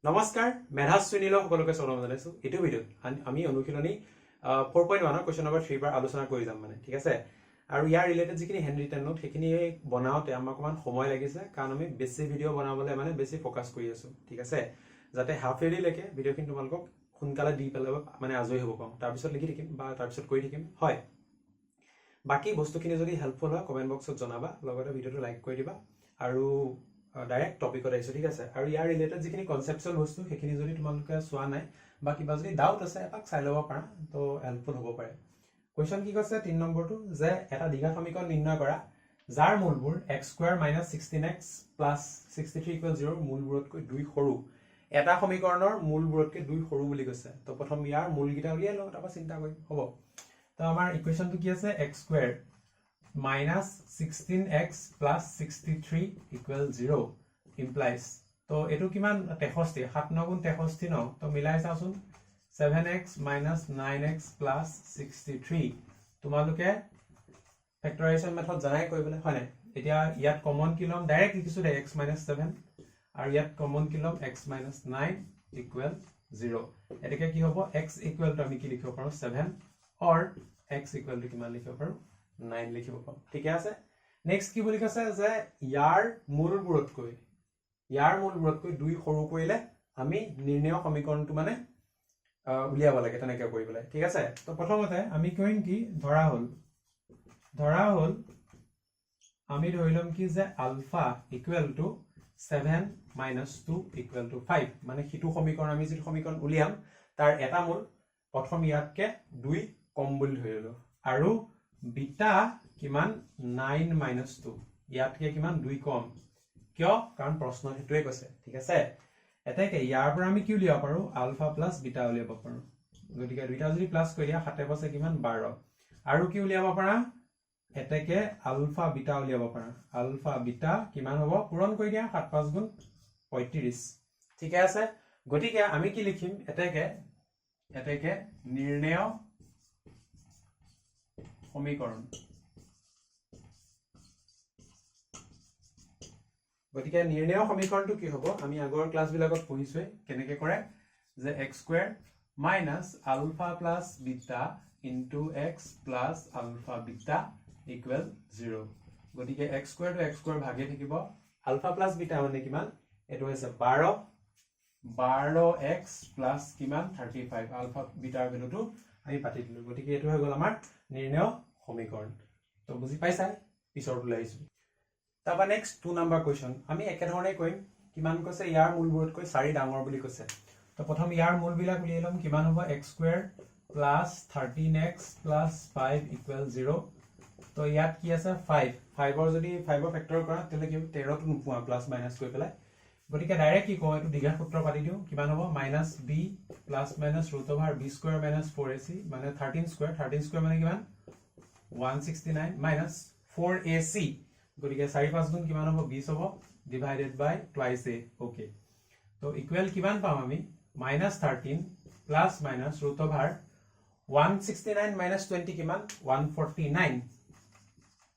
নমস্কাৰ মেধাস সুনীল সকলোকে স্বাগতম জনাইছো এইটো ভিডিঅ'ত আমি অনুশীলনী 4.1 কোৱেশ্চন নম্বৰ 3 পৰা আলোচনা কৰি যাম মানে ঠিক আছে আৰু ইয়াৰ ৰিলেটেড যিখিনি হেণ্ড ৰিটেন নোট সেইখিনি বনাওতে আমাক অকমান সময় লাগিছে কাৰণ আমি বেছি ভিডিঅ' বনাবলৈ মানে বেছি ফোকাস কৰি আছো ঠিক আছে যাতে হাফ এৰি লৈকে ভিডিঅ'খিনি তোমালোকক সোনকালে দি পেলাব মানে আজৰি হ'ব পাওঁ তাৰ পিছত লিখি থাকিম বা তাৰ পিছত কৰি থাকিম হয় বাকি বস্তুখিনি যদি হেল্পফুল হয় কমেন্ট বক্সত জনাবা লগতে ভিডিঅ'টো লাইক কৰি দিবা আৰু ডাইৰেক্ট টপিকত আহিছো ঠিক আছে আৰু ইয়াৰ ৰিলেটেড যিখিনি কনসেপচুৱেল বস্তু সেইখিনি যদি তোমালোকে চোৱা নাই বা কিবা যদি ডাউট আছে এপাক চাই ল'ব পাৰা তো হেল্পফুল হ'ব পাৰে কোৱেশ্চন কি কৈছে 3 নম্বৰটো যে এটা দ্বিঘাত সমীকৰণ নিৰ্ণয় কৰা যাৰ মূলবোৰ x² - 16x + 63 = 0 মূলবোৰতকৈ 2 সৰু এটা সমীকৰণৰ মূলবোৰতকৈ 2 সৰু বুলি কৈছে তো প্ৰথম ইয়াৰ মূলকেইটা উলিয়াই লওঁ তাৰপৰা চিন্তা কৰিম হ'ব তো আমাৰ ইকুৱেশ্যনটো কি আছে x² - 16x + 63 = 0 implies তো এটো কিমান 63 7 9 * 63 ন তো মিলাই চাওচোন 7x - 9x + 63 তোমালোকে ফেক্টৰাইজেশ্যন মেথড জানাই কৰিবলৈ হয় নাই এতিয়া ইয়াত কমন কি লম ডাইৰেক্ট লিখিছো দে x - 7 আৰু ইয়াত কমন কি লম x - 9 = 0 এটাকে কি হ'ব x = আমি কি লিখিব পাৰো 7 or x = কিমান লিখিব পাৰো 9 লিখিব পাৰো ঠিক আছে নেক্সট কি বুলি কৈছে যে ইয়াৰ মূলবোৰতকৈ 2 সৰু কৰিলে আমি নিৰ্ণয় সমীকৰণটো মানে উলিয়াব লাগে তেনেকৈ কৰি পেলাই ঠিক আছে তো প্ৰথমতে আমি কৰিম কি ধৰা হল আমি ধৰিলম কি যে আলফা = 7 - 2 = 5 মানে হিটু সমীকৰণ আমি যে সমীকৰণ উলিয়াম তাৰ এটা মূল প্ৰথম ইয়াতকে 2 কম বুলি ধৰিলো আৰু বিটা কিমান 9 - 2 ইয়াতকে কিমান 2 কম কিয় কাৰণ প্ৰশ্ন হেতুৱে কৈছে ঠিক আছে এটাকে ইয়াৰ পৰা আমি কি উলিয়াব পাৰো আলফা + বিটা উলিয়াব পাৰো গতিকে দুইটা যদি প্লাস কৰি দিয়া 7 পাছে কিমান 12 আৰু কি উলিয়াব পাৰা এটাকে আলফা বিটা উলিয়াব পাৰা আলফা বিটা কিমান হ'ব পূৰণ কৰি দিয়া 7 5 গুণ 35 ঠিক আছে গতিকে আমি কি লিখিম এটাকে নিৰ্ণয় সমীকৰণ গতিকে নিৰ্ণয় সমীকৰণটো কি হ'ব আমি আগৰ ক্লাস বিলাকত পঢ়িছোই কেনেকৈ কৰে যে x² - alpha + beta * x + alpha beta = 0 গতিকে x² টো x² ভাগে থাকিব আলফা + বিটা মানে কিমান এটো হৈছে 12x + কিমান 35 আলফা বিটাৰ ভ্যালুটো আমি পাতি দিলো গতিকে এটো হৈ গল আমাৰ নিৰ্ণয় সমীকৰণ তো বুজি পাইছা পিছৰ লৈ আহিছো তাবা নেক্সট 2 নাম্বাৰ কোৱেশ্চন আমি একে ধৰণে কৰিম কিমান কৈছে ইয়াৰ মূলবোৰতকৈ 4 ডাঙৰ বুলি কৈছে তো প্ৰথম ইয়াৰ মূলবিলাক উলিয়াই লম কিমান হ'ব x² + 13x + 5 = 0 তো ইয়াত কি আছে 5 5 যদি 5 ফেক্টৰ কৰা তেলে কি 13 টো নোপোৱা প্লাস মাইনাস কৰি পেলাই গতিকে ডাইৰেক্ট কি কওঁ এটো দ্বিঘাত সূত্ৰ পাতি দিও কিমান হ'ব -b ± √b² - 4ac মানে 13² মানে কিমান 169 - 4ac গতিকে 4 5 গুণ কিমান হ'ব 20 হ'ব divided by twice a okay তো ইকুৱেল কিমান পাম আমি -13 প্লাস মাইনাস √169 - 20 কিমান 149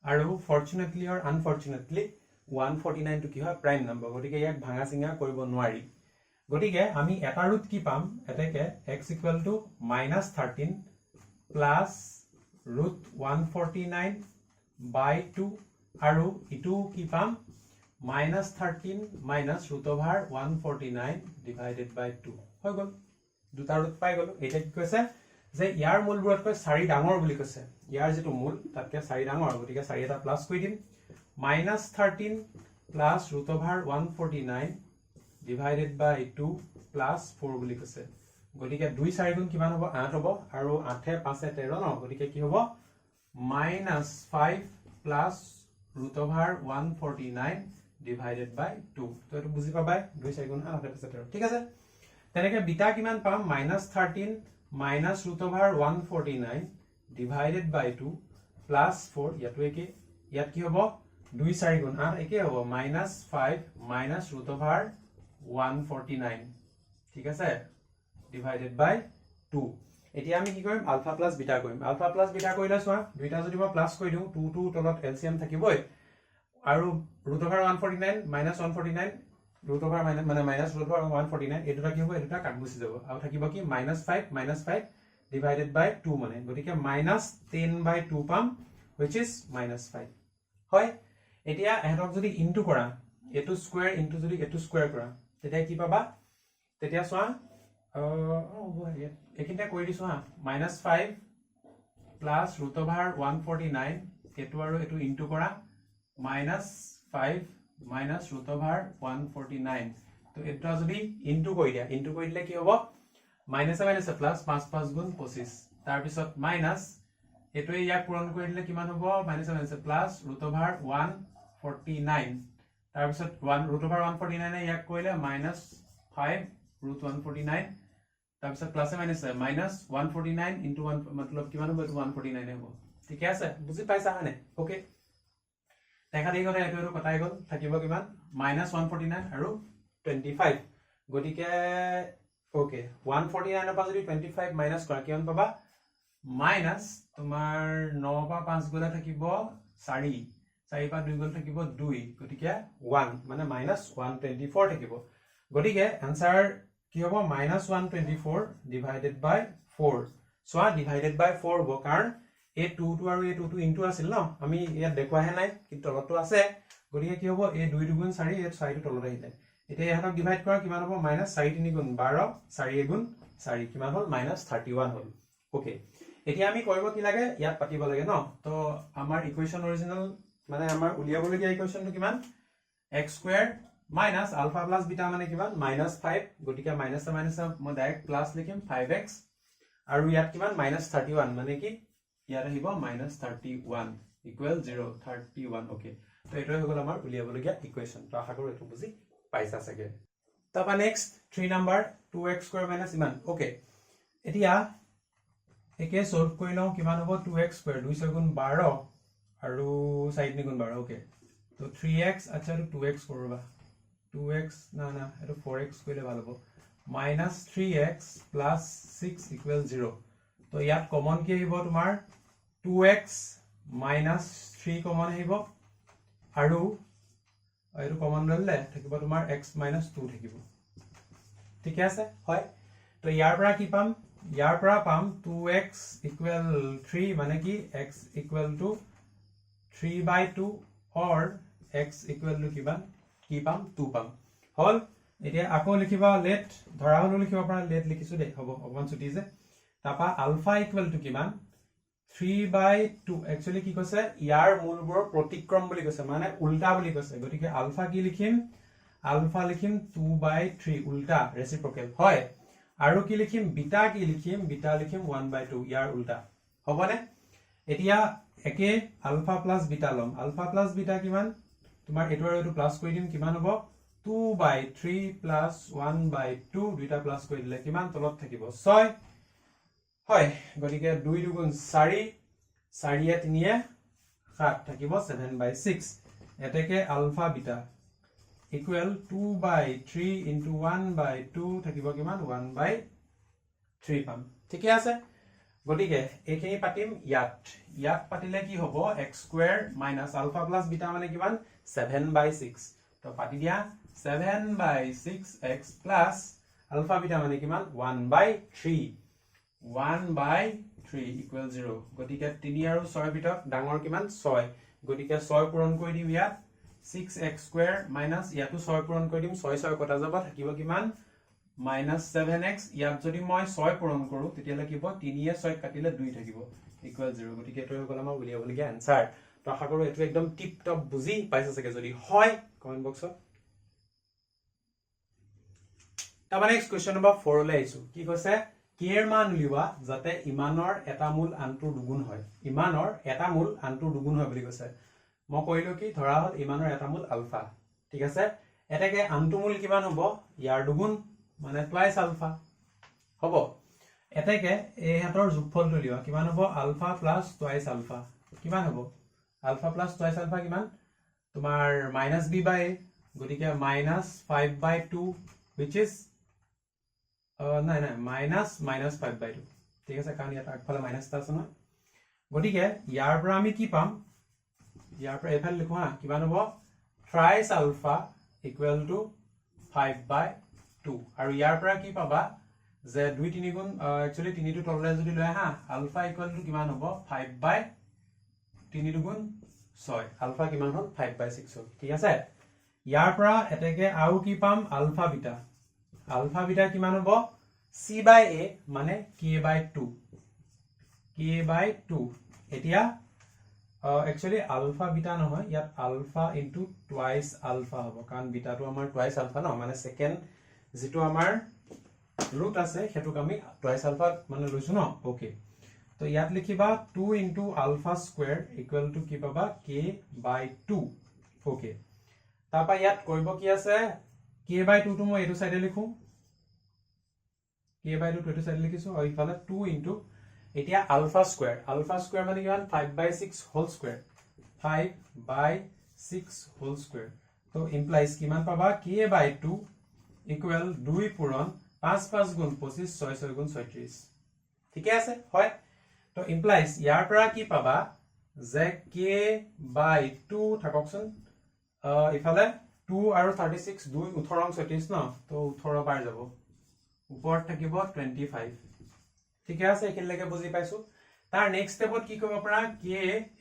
আৰু ফৰচুনেটলি অৰ আনফৰচুনেটলি 149 টো কি হয় প্ৰাইম নম্বৰ গতিকে ইয়াক ভাঙা চিঙা কৰিব নোৱাৰি গতিকে আমি এটা ৰুট কি পাম এটাকে x = -13 প্লাস √149 বাই 2 আৰু ইটো কি পাম -13 - √149 ডিভাইডেড বাই 2 হৈ গল দুটা ৰুট পাই গলো এটা কি কৈছে যে ইয়াৰ মূলবোৰতকৈ 4 ডাঙৰ বুলি কৈছে ইয়াৰ যেটো মূল তাতকে 4 ডাঙৰ গতিকে 4 এটা প্লাস কৰি দিম -13 প্লাস √149 ডিভাইডেড বাই 2 প্লাস 4 বুলি কৈছে গতিকে 2 4 গুণ কিমান হ'ব 8 হ'ব আৰু 8 5 13 ন গতিকে কি হ'ব -5 প্লাস √149 ডিভাইডেড বাই 2 তো এটো বুজি পাবা 2 4 গুণ 8 5 13 ঠিক আছে তেনেকে বিটা কিমান পাম -13 - √149 ডিভাইডেড বাই 2 প্লাস 4 ইয়াতো একে ইয়াত কি হ'ব 2 4 গুণ 8 একে হ'ব -5 - √149 ঠিক আছে ডিভাইডেড বাই 2 এতিয়া আমি কি কৰিম আলফা প্লাস বিটা কৰিম আলফা প্লাস বিটা কৰিলে চোৱা দুইটা যদি মই প্লাস কৰি দিও 2 2 তলত এলসিএম থাকিবই আৰু √149 - 149 root over minus root over 149 এই দুটা কি হ'ব এই দুটা কাট গুচি যাব আৰু থাকিব কি -5 divided by 2 মানে গতিকে -10/2 পাম which is -5 হয় এতিয়া এহতক যদি ইনটু কৰা এটো স্কয়াৰ ইনটু যদি এটো স্কয়াৰ কৰা তেতিয়া কি পাবা তেতিয়া চোৱা একিটা কৰি দিছো হা -5 plus root over 149 এটো আৰু এটো ইনটু কৰা -5 minus root over 149 তো এটা যদি ইনটু কৰি দিলে কি হ'ব মাইনাস প্লাস 5 5 গুণ 25 তাৰ পিছত মাইনাস এটোই ইয়াক পূৰণ কৰি দিলে কিমান হ'ব মাইনাস প্লাস root over 149 তাৰ পিছত 1 root over 149 ইয়াক কৰিলে -5 root 149 তাৰ পিছত প্লাস মাইনাস 149 into 1 मतलब কিমান হ'ব 149 হ'ব ঠিক আছে বুজি পাইছা হয়নে ওকে দেখা দেই গলে এটো কটাই গল থাকিব কিমান -149 আৰু 25 গটিকে ওকে 149 পৰা যদি 25 মাইনাস কৰা কিমান পাবা মাইনাস তোমাৰ 9 পৰা 5 গলে থাকিব 4 4 পৰা 2 গলে থাকিব 2 গটিকে 1 মানে -124 থাকিব গটিকে आंसर কি হ'ব -124 divided by 4 soya divided by 4 হ'ব কাৰণ এই 2 টো আৰু এই 2 টো ইনটু আছিল ন আমি ইয়াত দেখুৱাহে নাই কিন্তু তলতো আছে গতিকে কি হ'ব এই 2 2 গুণ 4 এই 4 টো তলত আহিলে এতিয়া ইহঁতক ডিভাইড কৰা কিমান হ'ব -4 3 গুণ 12 4 গুণ 4 কিমান হ'ল -31 হ'ল ওকে এতিয়া আমি কৰিব কি লাগে ইয়াত পাতিব লাগে ন তো আমাৰ ইকুৱেচন অৰিজিনাল মানে আমাৰ উলিয়াবলগীয়া ইকুৱেচনটো কিমান x² minus alpha plus beta মানে কিমান -5 গটিকে মাইনাস মই ডাইৰেক্ট প্লাস লিখিম 5x আৰু ইয়াত কিমান -31 মানে কি ইয়াত আহিব -31 ইকুৱেল 0 31 ওকে তো এটো হৈ গল আমাৰ উলিয়াবলগীয়া ইকুৱেচন তো আশা কৰো এটো বুজি পাইছা চাগে তাপা নেক্সট 3 নাম্বাৰ 2x² ইমান ওকে এতিয়া একে সলভ কৰি লও কিমান হ'ব 2x² 2 গুণ 12 আৰু 4 গুণ 12 ওকে তো 3x আচ্ছা 2x কৰবা 2x না এটো 4x কৰিলে ভাল হ'ব -3x plus 6 equal 0 তো ইয়াত কমন কি আহিব তোমাৰ 2x minus 3 কমন আহিব আৰু এটো কমন ললে থাকিব তোমাৰ x minus 2 থাকিব ঠিক আছে হয় তো ইয়াৰ পৰা কি পাম ইয়াৰ পৰা পাম 2x equal 3 মানে কি x equal to 3/2 or x equal to কিমান কি পাম 2 পাম হল এতিয়া আকৌ লিখিবা লেট ধৰা হলো লিখিব পাৰা লেট লিখিছো দে হ'ব অকমান ছুটি যে তাপা আলফা ইকুৱেল টু কিমান 3/2 একচুয়ালি কি কৈছে ইয়াৰ মূলবোৰ প্ৰতিক্ৰম বুলি কৈছে মানে উল্টা বুলি কৈছে গতিকে আলফা কি লিখিম আলফা লিখিম 2/3 উল্টা ৰেচিপ্ৰকেল হয় আৰু কি লিখিম বিটা লিখিম 1/2 ইয়াৰ উল্টা হবনে এতিয়া একে আলফা প্লাস বিটা লম আলফা প্লাস বিটা কিমান তোমাৰ এটো আৰু এটো প্লাস কৰি দিম কিমান হ'ব 2/3 plus 1/2 দুইটা প্লাস কৰি দিলে কিমান তলত থাকিব 6 হয় গটিকে 2 2 গুণ 4 4 3 7 থাকিব 7/6 এতেকে আলফা বিটা ইকুৱেল 2/3 into 1/2 থাকিব কিমান 1/3 পাম ঠিকে আছে গটিকে এইখিনি পাতিম ইয়াত পাতিলে কি হ'ব x² minus alpha plus beta মানে কিমান 7/6 তো পাতি দিয়া 7/6x plus alpha beta মানে কিমান 1/3 equal 0 গটিকে 3 আৰু 6 ভিতৰত ডাঙৰ কিমান 6 গটিকে 6 পূৰণ কৰি দিম ইয়াত 6x² minus ইয়াতো 6 পূৰণ কৰি দিম 6 6 কটা যাব থাকিব কিমান -7x ইয়াত যদি মই 6 পূৰণ কৰো তেতিয়া লাগিব 3 এ 6 কাটিলে 2 থাকিব ইকুৱেল 0 গটিকে এটো হৈ গল আমাৰ উলিয়াবলগীয়া आंसर তো আশা কৰো এটো একদম টিপ টপ বুজি পাইছা চাগে যদি হয় কমেন্ট বক্সত তাবা নেক্সট কোৱেশ্চন নম্বৰ 4 লৈ আইছো কি কৈছে কেৰ মান উলিওৱা যাতে ইমানৰ এটা মূল আনটোৰ দুগুণ হয় ইমানৰ এটা মূল আনটোৰ দুগুণ হয় বুলি কৈছে মই কইলো কি ধৰা হল ইমানৰ এটা মূল আলফা ঠিক আছে এটাকে আনটো মূল কিমান হ'ব ইয়াৰ দুগুণ মানে টুৱাইস আলফা হ'ব এটাকে এই হাতৰ যোগফলটো লিওৱা কিমান হ'ব আলফা প্লাস টুৱাইস আলফা কিমান হ'ব আলফা প্লাস টুৱাইস আলফা কিমান তোমাৰ -b/a গটিকে -5/2 which is নাই -5/2 ঠিক আছে কাৰণ ইয়াত আগফালে মাইনাস এটা আছে নহয় গটিকে ইয়াৰ পৰা আমি কি পাম ইয়াৰ পৰা এফাল লিখো হা কিমান হ'ব থ্ৰাইস আলফা ইকুৱেল টু 5/2 আৰু ইয়াৰ পৰা কি পাবা যে 2 3 গুণ একচুয়ালি 3 টু তললৈ যদি লৈ আহা আলফা ইকুয়াল টু কিমান হ'ব 5/3 গুণ 6 আলফা কিমান হ'ল 5/6 হ'ল ঠিক আছে ইয়াৰ পৰা এতেকে আৰু কি পাম আলফা বিটা কিমান হ'ব c/a মানে k/2 এতিয়া actually alpha beta নহয় ইয়াত alpha into twice alpha হ'ব কাৰণ beta টো আমাৰ twice alpha ন মানে second যেটো আমাৰ root আছে হেতুক আমি twice alpha মানে লৈছো ন ওকে তো ইয়াত লিখিবা 2 into alpha square equal to কি পাবা k/2 ওকে তাপা ইয়াত কৰিব কি আছে k/2 টো মই এটো সাইডে লিখো k/2 টো এটো সাইডে লিখিছো আৰু ইফালে 2 into এতিয়া alpha square মানে কিমান 5/6 whole square 5/6 whole square তো implies কিমান পাবা k/2 equal 2 পূৰণ 5 5 গুণ 25 6 6 গুণ 36 ঠিক আছে হয় তো implies ইয়াৰ পৰা কি পাবা যে k/2 থাককচোন ইফালে 2 আৰু 36 2 18 36 ন তো 18 পাৰ যাব ওপৰত থাকিব 25 ঠিক আছে একেলগে বুজি পাইছো তাৰ নেক্সট স্টেপত কি কৰিব পাৰা k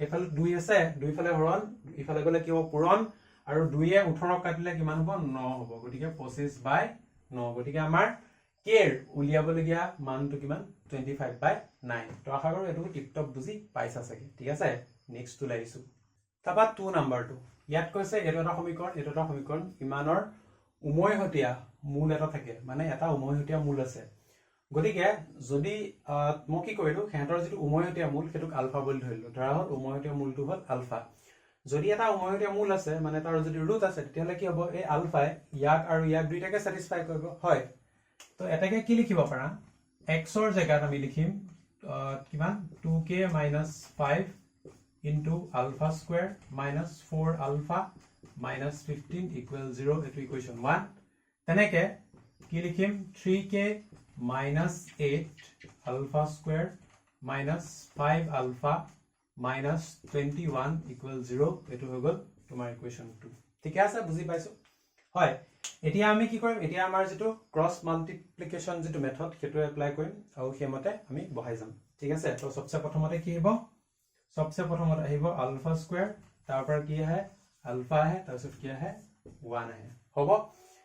এফালে 2 আছে 2 ফালে হৰণ ইফালে গলে কি হ'ব পূৰণ আৰু 2 এ 18 কাটিলে কিমান হ'ব 9 হ'ব গটিকে 25/9 গটিকে আমাৰ k এৰ উলিয়াবলগিয়া মানটো কিমান 25/9 তো আশা কৰো এটো টিপটপ বুজি পাইছা চাগে ঠিক আছে নেক্সট টু লাইছো তাপা 2 নাম্বাৰটো ইয়াত কৈছে এটো এটা সমীকৰণ ইমানৰ উমৈহতীয়া মূল এটা থাকে মানে এটা উমৈহতীয়া মূল আছে গটিকে যদি মই কি কৰিলো হেতৰ যেটো উমৈহতীয়া মূল হেতুক আলফা বুলি ধৰিলো ধৰা হল উমৈহতীয়া মূলটো হল আলফা যদি এটা উমৈহতীয়া মূল আছে মানে তাৰ যদি ৰুট আছে তেতিয়ালে কি হ'ব এই আলফাই ইয়াক আৰু ইয়াক দুইটাকে স্যাটিসফাই কৰিব হয় তো এটাকে কি লিখিব পাৰা x ৰ জায়গাত আমি লিখিম কিমান 2k - 5 into alpha square minus 4 alpha minus 15 equal 0 এটো ইকুয়েশন 1 তেনেকে কি লিখিম 3k minus 8 alpha square minus 5 alpha minus 21 equal 0 এটো হৈ গল তোমাৰ ইকুয়েশন 2 ঠিক আছে বুজি পাইছো হয় এতিয়া আমি কি কৰিম এতিয়া আমাৰ যেটো ক্ৰস মাল্টিপ্লিকেশন যেটো মেথড হেতু এপ্লাই কৰিম আৰু হেমতে আমি বহাই যাম ঠিক আছে তো সবচে প্ৰথমতে কি হ'ব सबसे प्रथमत আহিব আলফা স্কয়াৰ তাৰ পৰা কি আহে আলফা আহে তাৰ পিছত কি আহে 1 আহে হ'ব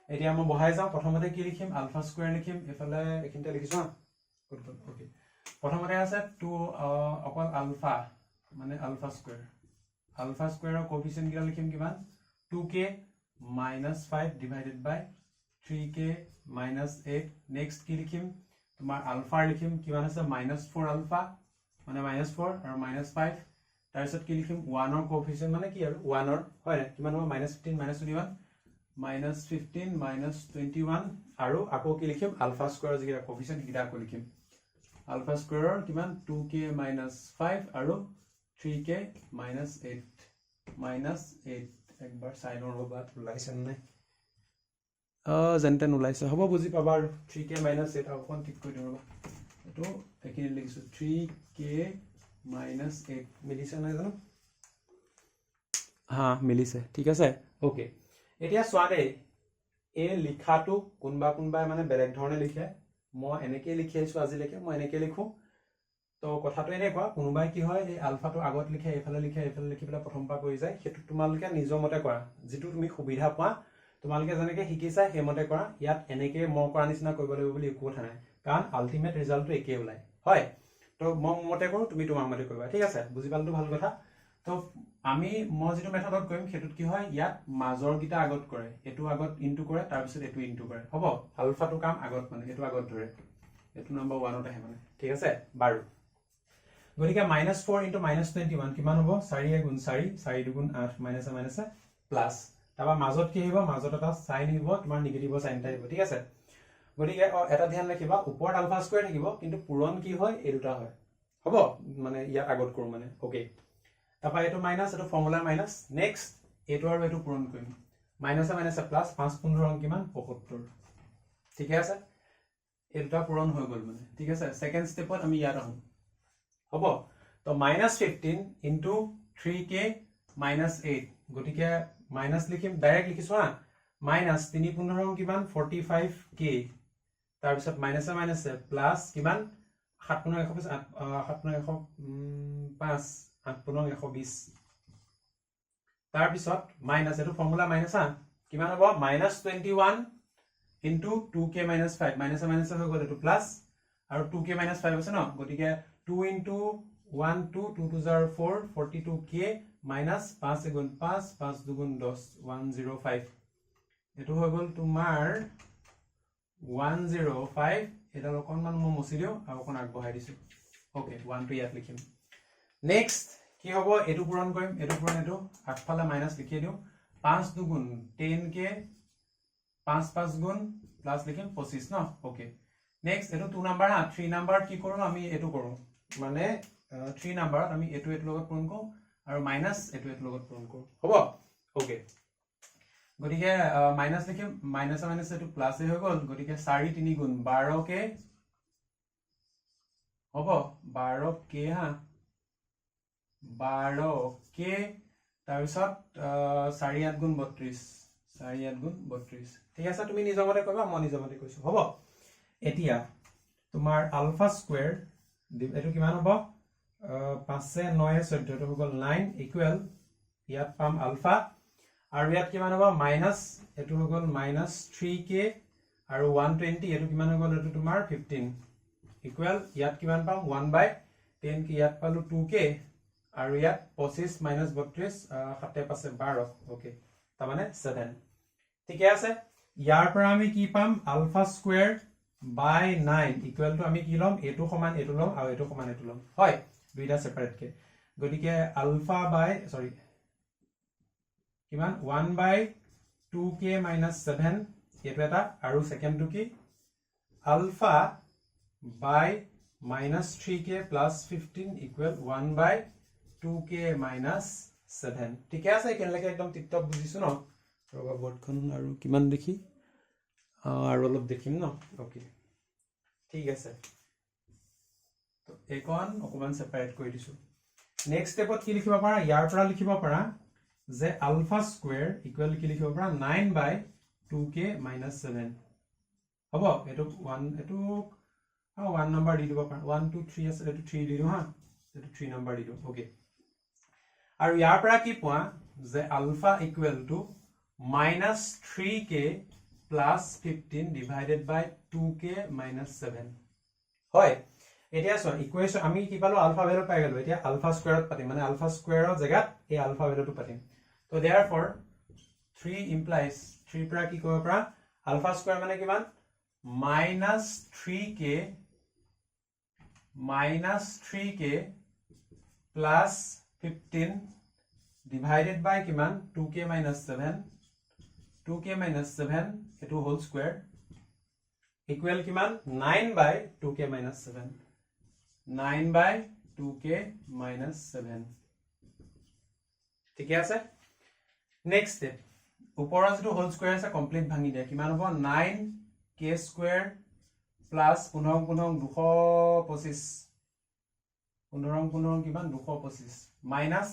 এতিয়া মই বহাই যাও প্ৰথমতে কি লিখিম আলফা স্কয়াৰ লিখিম এফালে এখিনতে লিখিছো গুড ওকে প্ৰথমতে আছে 2 অকল আলফা মানে আলফা স্কয়াৰৰ কোএফিशिएंट কিটা লিখিম কিমান 2k - 5 divided by 3k - 8 next কি লিখিম তোমাৰ আলফা লিখিম কিমান আছে -4 আলফা মানে -4 আৰু -5 তাৰ পিছত কি লিখিম 1 ৰ কোএফিशिएंट মানে কি আৰু 1 ৰ হয় না কিমান হ'ব -15 -21 -15 -21 আৰু আকৌ কি লিখিম আলফা স্কয়াৰৰ যিটা কোএফিशिएंट কিটা আকৌ লিখিম আলফা স্কয়াৰৰ কিমান 2k - 5 আৰু 3k - 8 একবাৰ সাইনৰ হ'ব ওলাইছে নাই যেনতে ওলাইছে হ'ব বুজি পাবা আৰু 3k - 8 অকন ঠিক কৰি দিম এটো এখিনি লিখিছো 3k - 8 মিলিছে নাই জানো হা মিলিছে ঠিক আছে ওকে এতিয়া সোৱা দে এ লিখাটো কোনবা মানে বেলেগ ধৰণে লিখে মই এনেকে লিখি আইছো আজিলৈকে মই এনেকে লিখো তো কথাটো এনেকুৱা কোনোবাই কি হয় এই আলফাটো আগত লিখে এফালে লিখি পেলাই প্ৰথম পা কৰি যায় হেতু তোমালকে নিজৰ মতে কৰা যেটো তুমি সুবিধা পোৱা তোমালকে জনেকে শিকিছা হেমতে কৰা ইয়াত এনেকে মই কৰা নিচিনা কৰিব লাগিব বুলি একো কথা নাই কাৰণ আলটিমেট ৰিজাল্টটো একে ওলাই হয় তো মই মতে কৰো তুমি তোমাৰ মতে কৰিবা ঠিক আছে বুজি পালটো ভাল কথা তো আমি মই যেটো মেথডত কৰিম হেতুত কি হয় ইয়াত মাজৰ গিটা আগত কৰে এটো আগত ইনটু কৰে তাৰ পিছত এটো ইনটু কৰে হ'ব আলফাটো কাম আগত মানে এটো আগত ধৰে এটো নম্বৰ 1 ত আহে মানে ঠিক আছে বাৰু গৰিকা -4 into -21 কিমান হ'ব 4 গুণ 4 4 দুগুণ 8 মাইনাস মাইনাস প্লাস তাবা মাজত কি আহিব মাজত এটা সাইন আহিব তোমাৰ নেগেটিভ সাইন আহিব ঠিক আছে গৰিকা এটা ধ্যান ৰাখিবা ওপৰত আলফা স্কয়াৰ থাকিব কিন্তু পূৰণ কি হয় এই দুটা হয় হ'ব মানে ইয়াত আগত কৰো মানে ওকে তাবা এটো মাইনাস এটো ফৰ্মুলা মাইনাস নেক্সট এটো আৰু এটো পূৰণ কৰিম মাইনাস প্লাস 5 15 কিমান 75 ঠিক আছে এটা পূৰণ হৈ গল মানে ঠিক আছে সেকেন্ড স্টেপত আমি ইয়াত আহো হ'ব তো -15 into 3k - 8 গটিকে মাইনাস লিখিম ডাইৰেক্ট লিখিছো হা মাইনাস 3 15 কিমান 45k তাৰ পিছত মাইনাস মাইনাস প্লাস কিমান 7 15 100 7 15 105 8 15 120 তাৰ পিছত মাইনাস এটো ফৰ্মুলা মাইনাস কিমান হ'ব -21 into 2k minus 5 minus minus হৈ গ'ল এটো প্লাস আৰু 2k minus 5 আছে ন গতিকে 2 into 1 2 2 to 4 42k minus 5 গুণ 5 5 দুগুণ 10 105 এটো হৈ গ'ল তোমাৰ 105 এটা অকনমান মই মুছি দিও আৰু অকন আগবঢ়াই দিছো ওকে 1 টো ইয়াত লিখিম নেক্সট কি হ'ব এটো পূৰণ কৰিম এটো পূৰণ এটো আগফালে মাইনাস লিখি দিও 5 দুগুণ 10k 5 5 গুণ প্লাস লিখিম 25 ন ওকে নেক্সট এটো 2 নাম্বার 3 নাম্বার কি কৰো আমি এটো কৰো মানে 3 নাম্বাৰত আমি এটো লগত পূৰণ কৰো আৰু মাইনাস এটো লগত পূৰণ কৰো হ'ব ওকে গতিকে মাইনাস লিখিম মাইনাস মাইনাস এটো প্লাস হৈ গ'ল গতিকে 4 3 গুণ 12k হ'ব 12k 12k তাৰ পিছত 4 8 গুণ 32 4 8 গুণ 32 ঠিক আছে তুমি নিজৰ মতে কবা মই নিজৰ মতে কৈছো হ'ব এতিয়া তোমাৰ আলফা স্কয়াৰ এটো কিমান হ'ব 5 9 14 টো হৈ গ'ল 9 ইকুৱেল ইয়াত পাম আলফা আৰু ইয়াত কিমান হ'ব মাইনাস এটো হৈ গ'ল -3k আৰু 120 এটো কিমান হৈ গ'ল এটো তোমাৰ 15 ইকুৱেল ইয়াত কিমান পাম 1/10 কি ইয়াত পালো 2k আৰু ইয়াত 25 - 32 7 5 12 ওকে তাৰ মানে 7 ঠিক আছে ইয়াৰ পৰা আমি কি পাম alpha square by 9 equal to আমি কি লম এটো সমান এটো লম আৰু এটো সমান এটো লম হয় দুইটা সেপাৰেট কে গতিকে আলফা বাই সৰি কিমান 1/2k - 7 এটো এটা আৰু সেকেন্ড টু কি আলফা বাই -3k + 15 ইকুৱেল 1/2k - 7 ঠিক আছে কেনলৈকে একদম টিপটপ বুজিছো ন ৰবা বৰ্ডখন আৰু কিমান দেখি আৰু অলপ দেখিম ন ওকে ঠিক আছে তো একন অকমান সেপাৰেট কৰি দিছো নেক্সট স্টেপত কি লিখিব পাৰা ইয়াৰ পৰা লিখিব পাৰা যে আলফা স্কয়াৰ ইকুৱেল কি লিখিব পাৰা 9/2k - 7 হ'ব এটো 1 এটো 1 নাম্বাৰ দি দিব পাৰা 1 2 3 আছে এটো 3 দি দিও এটো 3 নাম্বাৰ দি দিও ওকে আৰু ইয়াৰ পৰা কি পোৱা যে alpha equal to -3k + 15 divided by 2k - 7 হয় এতিয়া সো ইকুৱেশন আমি কি পালো আলফা ভ্যালু পাই গলো এতিয়া আলফা স্কয়াৰত পাতিম মানে আলফা স্কয়াৰৰ জায়গাত এই আলফা ভ্যালুটো পাতিম তো therefore 3 implies 3 পৰা কি কৰিব পৰা আলফা স্কয়াৰ মানে কিমান -3k plus 15 divided by কিমান 2k - 7 2k - 7 এটো হোল স্কয়াৰ ইকুৱেল কিমান 9/2k - 7 9/2k - 7 ঠিক আছে নেক্সট স্টেপ ওপৰৰ যেটো হোল স্কয়াৰ আছে কমপ্লিট ভাঙি দিয়া কিমান হ'ব 9k স্কয়াৰ প্লাস 15 15 225 15 15 কিমান 225 মাইনাস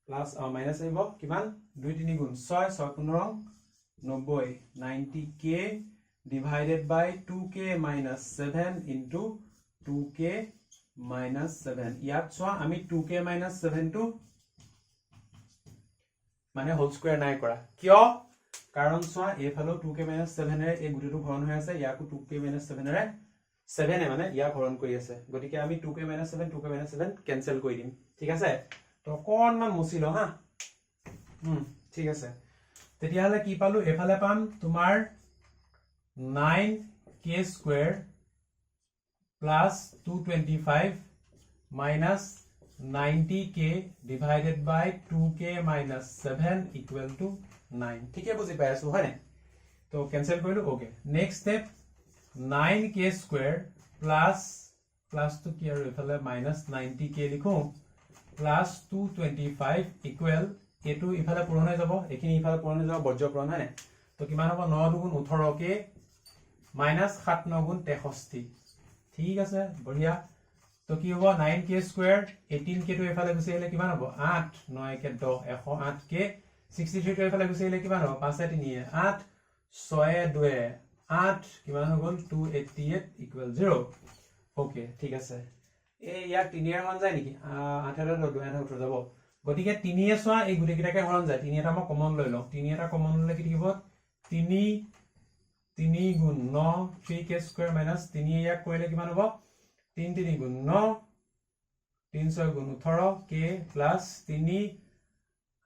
প্লাস মাইনাস আহিব কিমান 2 3 গুণ 6 6 15 90 90k divided by 2k - 7 into 2k - 7 ইয়াত চোৱা আমি 2k - 7 টো মানে হোল স্কয়াৰ নাই কৰা কিয় কাৰণ চোৱা এফালো 2k - 7 এৰে এই গুটিটো ভৰণ হৈ আছে ইয়াকো 2k - 7 এৰে 7 এ মানে ইয়া ভৰণ কৰি আছে গতিকে আমি 2k - 7 2k - 7 ক্যান্সেল কৰি দিম ঠিক আছে তো অকনমান মুছি ল ঠিক আছে তেতিয়া হলে কি পালো এফালে পাম তোমাৰ 9k square plus 225 minus 90k divided by 2k minus 7 equal to 9 ठीक है बुझी पाइ आছো হয় তো ক্যান্সেল কৰিলো okay next step 9k square plus তো কি আৰু এফালে minus 90k লিখো plus 225 equal এটো ইফালে পূৰণ হৈ যাব এখিনি ইফালে পূৰণ হৈ যাব বৰ্জ্য পূৰণ হয় তো কিমান হ'ব 9 দুগুণ 18k minus 7 9 গুণ 63 ঠিক আছে বঢ়িয়া তো কি হ'ব 9k স্কয়াৰ 18k তো এফালে গুছি আহিলে কিমান হ'ব 8 9 কে 10 108k 63 টো এফালে গুচি আহিলে কিমান হ'ব 5 3 8 6 2 8 কিমান হৈ গ'ল 288 ইকুৱেল 0 ওকে ঠিক আছে এই ইয়াক 3 এৰ হৰণ যায় নেকি 8 এৰ 2 উত্তৰ যাব গতিকে 3 এ চোৱা এই গুটি কিটাকে হৰণ যায় 3 এটা মই কমন লৈ লওঁ 3 এটা কমন ললে কি থাকিব 3 গুণ 9 3k² মাইনাস 3 ইয়াক কৰিলে কিমান হ'ব 3 3 গুণ 9 3 6 গুণ 18 k প্লাস 3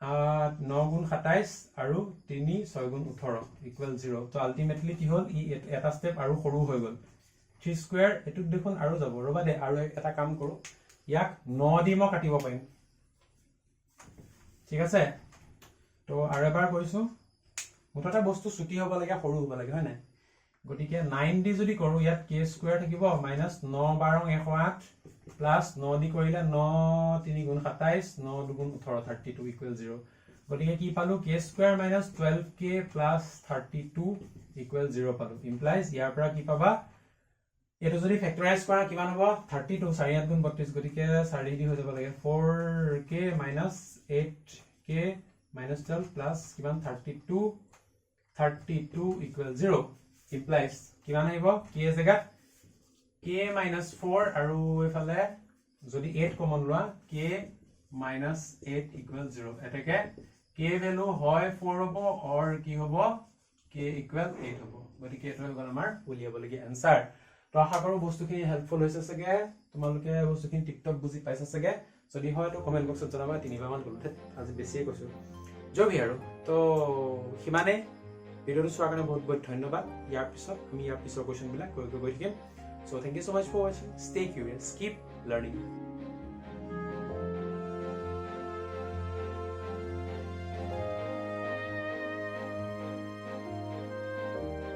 9 গুণ 27 আৰু 3 6 গুণ 18 ইকুৱেল 0 তো আলটিমেটলি কি হ'ল ই এটা স্টেপ আৰু সৰু হৈ গ'ল 3 স্কয়াৰ এটুক দেখোন আৰু যাব ৰবা দে আৰু এটা কাম কৰো ইয়াক 9 দি মই কাটিব পাৰিম ঠিক আছে তো আৰু এবাৰ কৈছো মুঠতে বস্তু ছুটি হ'ব লাগে সৰু হ'ব লাগে হয় নাই গতিকে 9 দি যদি কৰো ইয়াত k স্কয়াৰ থাকিব মাইনাস 9 12 108 প্লাস 9 দি কৰিলে 9 3 গুণ 27 9 2 গুণ 18 32 ইকুৱেল 0 গতিকে কি পালো k square minus 12k plus 32 equal 0 পালো ইমপ্লাইজ ইয়াৰ পৰা কি পাবা এটো যদি ফেক্টৰাইজ কৰা কিমান হ'ব 32 4 8 গুণ 32 গতিকে 4 দি হৈ যাব লাগে 4k minus 8k minus 12 plus কিমান 32 equal 0 implies কিমান আহিব k জায়গাত k minus 4 আৰু এফালে যদি 8 কমন লোৱা k minus 8 equal 0 এটাকে k ভ্যালু হয় 4 হ'ব or কি হ'ব k equal 8 হ'ব গতিকে এটো হ'ল আমাৰ উলিয়াব লাগি আনসাৰ তো আশা কৰো বস্তুখিনি হেল্পফুল হৈছে সগে তোমালোকে বস্তুখিনি টিকটক বুজি পাইছা সগে যদি হয় তো কমেন্ট বক্সত জনাবা তিনিবাৰ মান গলতে আজি বেছিয়ে কৈছো জবি আৰু তো হিমানে ভিডিওটো চোৱাৰ কাৰণে বহুত বহুত ধন্যবাদ ইয়াৰ পিছত আমি ইয়াৰ পিছৰ কোৱেশ্চন বিলাক গৈ থাকিম so thank you so much for watching stay curious keep learning